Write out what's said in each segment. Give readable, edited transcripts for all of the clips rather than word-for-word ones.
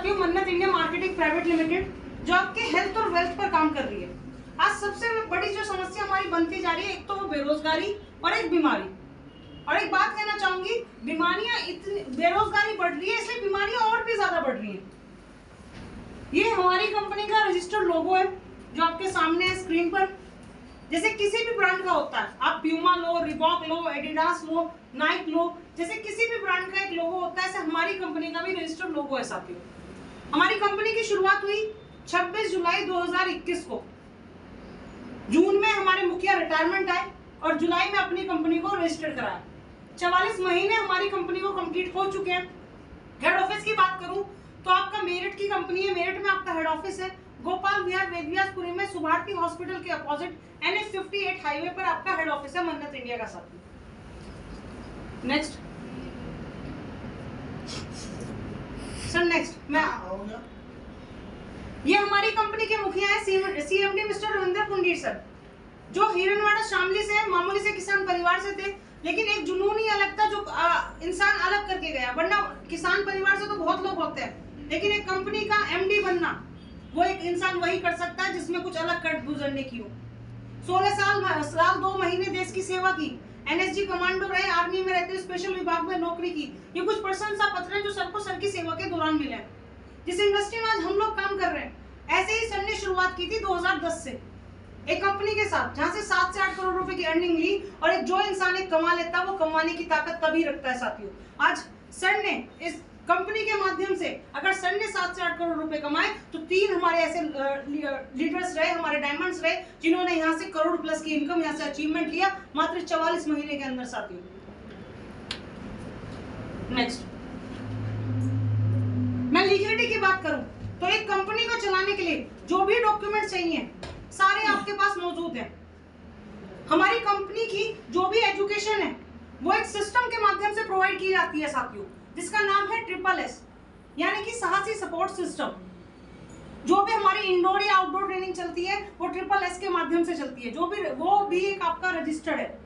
साथियों मन्नत India marketing private limited, जो आपके हेल्थ और वेल्थ पर काम कर रही है। आज सबसे बड़ी जो समस्या हमारी बनती जा रही है, एक तो वो बेरोजगारी और एक बीमारी। और एक बात कहना चाहूंगी, बीमारियां इतनी, बेरोजगारी बढ़ रही है इसलिए बीमारियां और भी ज्यादा बढ़ रही हैं। ये हमारी कंपनी का रजिस्टर्ड लोगो है जो आपके सामने है स्क्रीन पर। जैसे किसी भी ब्रांड का होता है, आप प्यूमा लो, रिबॉक लो, एडिडास लो, नाइक लो, जैसे किसी भी ब्रांड का एक लोगो होता है, ऐसे हमारी कंपनी का भी रजिस्टर्ड लोगो है साथियों। हमारी कंपनी की शुरुआत हुई 26 जुलाई 2021 को। जून में हमारे मुखिया रिटायरमेंट आए और जुलाई में अपनी कंपनी को रजिस्टर कराया। 44 महीने हमारी कंपनी को कंप्लीट हो चुके हैं। हेड ऑफिस की बात करूं तो आपका मेरठ की कंपनी है, मेरठ में आपका हेड ऑफिस है। गोपाल विहार वेदव्यासपुरी में सुभारती हॉस्पिटल के अपोजिट NH 58 हाईवे पर आपका हेड ऑफिस है मन्नत इंडिया का साथी। नेक्स्ट सर, नेक्स्ट मैं ये हमारी कंपनी के मुखिया है CMD mister Ravindra Kundir sir, जो हिरनवाड़ा शामली से मामूली से किसान परिवार से थे, लेकिन एक जुनून ही अलग था जो इंसान अलग करके गया। वरना किसान परिवार से तो बहुत लोग होते हैं, लेकिन एक कंपनी का MD बनना वो एक इंसान वही कर सकता है जिसमें कुछ अलग कर गुजरने की हो। 16 साल 2 महीने देश की सेवा की, NSG कमांडो रहे, आर्मी में रहते, स्पेशल विभाग में नौकरी की। ये कुछ प्रशंसा पत्र हैं जो सर को सर की सेवा के दौरान मिले हैं। जिस इंडस्ट्री में आज हम लोग काम कर रहे हैं, ऐसे ही सर ने शुरुआत की थी 2010 से एक कंपनी के साथ, जहां से 7 से 8 करोड़ रुपए की अर्निंग ली। और एक जो इंसान एक कमा लेता है वो कमाने की ताकत तभी रखता है साथियों। आज सर ने इस कंपनी के माध्यम से अगर सर ने 7 से 8 करोड़ रुपए कमाए तो 3 हमारे ऐसे लीडर्स रहे, हमारे डायमंड्स रहे, जिन्होंने यहाँ से करोड़ प्लस की इनकम, यहाँ से अचीवमेंट लिया मात्र 44 महीने के अंदर साथियों। नेक्स्ट मैं लीगलिटी की बात करूं तो एक कंपनी को चलाने के लिए जो भी डॉक्यूमेंट चाहिए सारे आपके पास मौजूद हैं। हमारी कंपनी की जो भी एजुकेशन है वो एक सिस्टम के माध्यम से प्रोवाइड की जाती है साथियों, जिसका नाम है SSS, यानी कि साहसी सपोर्ट सिस्टम। जो भी हमारी इंडोर या आउटडोर ट्रेनिंग चलती है वो SSS के माध्यम से चलती है, जो भी वो भी एक आपका रजिस्टर्ड है।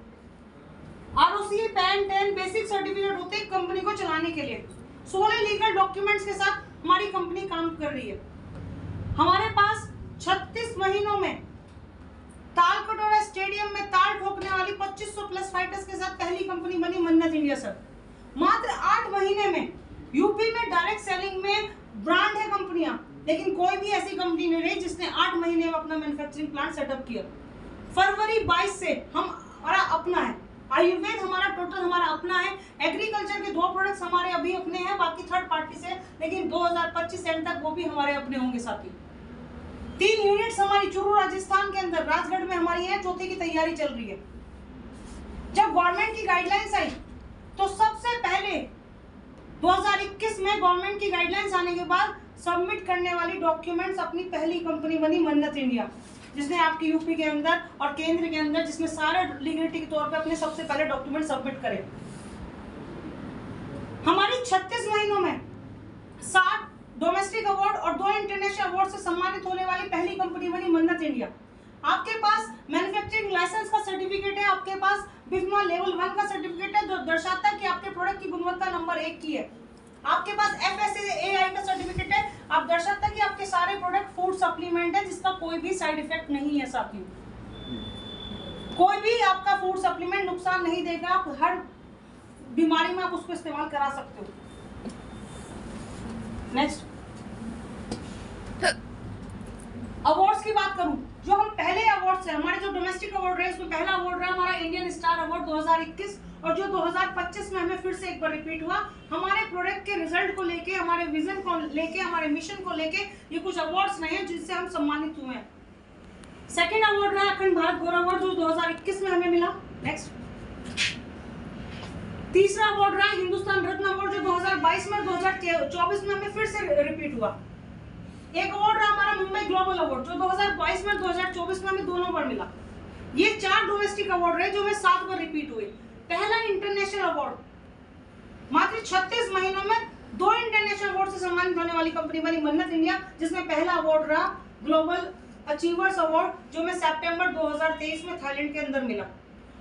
ROC, PAN, 10 बेसिक सर्टिफिकेट होते हैं कंपनी को चलाने के लिए। 16 लीगल डॉक्यूमेंट्स के साथ हमारी कंपनी काम कर रही है। हमारे पास 36 महीनों में ताल कटोरा स्टेडियम में ताल ठोकने वाली 2500 प्लस फाइटर्स के साथ पहली कंपनी बनी मन्नत इंडिया सर। मात्र 8 महीने में यूपी में डायरेक्ट सेलिंग में ब्रांड है कंपनियां, लेकिन कोई भी ऐसी कंपनी नहीं रही जिसने 8 महीने में अपना मैन्युफैक्चरिंग प्लांट सेटअप किया। फरवरी 22 से हमारा अपना है, आयुर्वेद हमारा टोटल हमारा अपना है। एग्रीकल्चर के 2 प्रोडक्ट्स हमारे अभी अपने हैं, बाकी थर्ड पार्टी से, लेकिन 2025 एंड तक वो भी हमारे अपने होंगे साथी। 3 यूनिट्स हमारी चूरू राजस्थान के अंदर, राजगढ़ में हमारी है, चौथी की तैयारी चल रही है। जब गवर्नमेंट की गाइडलाइंस आई तो सबसे पहले 2021 में गवर्नमेंट की गाइडलाइंस आने के बाद सबमिट करने वाली डॉक्यूमेंट्स अपनी पहली कंपनी बनी मन्नत इंडिया, जिसने आपकी यूपी के अंदर और केंद्र के अंदर जिसने सारे लीगलिटी के तौर पे अपने सबसे पहले डॉक्यूमेंट सबमिट करे। हमारी 36 महीनों में 7 डोमेस्टिक अवार्ड और 2 इंटरनेशनल अवार्ड से सम्मानित होने वाली पहली कंपनी बनी मन्नत इंडिया। आपके पास मैन्युफैक्चरिंग लाइसेंस का सर्टिफिकेट है, आपके पास बिफमा लेवल 1 का सर्टिफिकेट है जो दर्शाता है कि आपके प्रोडक्ट की गुणवत्ता नंबर 1 की है। आपके पास FSSAI का सर्टिफिकेट है, आप दर्शाता है कि आपके सारे प्रोडक्ट फूड सप्लीमेंट है जिसका कोई भी साइड इफेक्ट नहीं है साथियों। कोई भी आपका फूड सप्लीमेंट नुकसान नहीं देगा, आप हर बीमारी में आप उसको इस्तेमाल करा सकते हो। नेक्स्ट अवार्ड्स की बात करूं, जो हम पहले अवार्ड्स है, हमारे जो डोमेस्टिक अवार्ड रहे उसमें पहला अवार्ड रहा हमारा इंडियन स्टार अवार्ड 2021, और जो 2025 में हमें फिर से एक बार रिपीट हुआ। हमारे प्रोडक्ट के रिजल्ट को लेके, हमारे विजन को लेके, हमारे मिशन को लेके ये कुछ अवार्ड्स नहीं है जिनसे हम सम्मानित हुए हैं। सेकंड अवार्ड रहा अखंड भारत गौरव अवार्ड जो 2021 में हमें मिला। नेक्स्ट तीसरा अवार्ड रहा हिंदुस्तान रत्न अवार्ड जो 2022 में 2024 में हमें फिर से रिपीट हुआ। एक अवार्ड रहा हमारा मुंबई ग्लोबल अवार्ड जो 2022 में 2024 में हमें दोनों बार मिला। ये 4 डोमेस्टिक अवार्ड रहे जो हमें 7 बार रिपीट हुए। पहला इंटरनेशनल अवार्ड मात्र 36 महीनों में 2 इंटरनेशनल अवार्ड से सम्मानित होने वाली कंपनी बनी मन्नत इंडिया, जिसमें पहला अवार्ड रहा ग्लोबल अचीवर्स अवार्ड जो हमें सितंबर 2023 में थाईलैंड के अंदर मिला,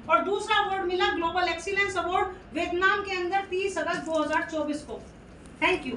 और दूसरा अवार्ड मिला ग्लोबल एक्सीलेंस अवार्ड वियतनाम के अंदर 30 अगस्त 2024 को। Thank you.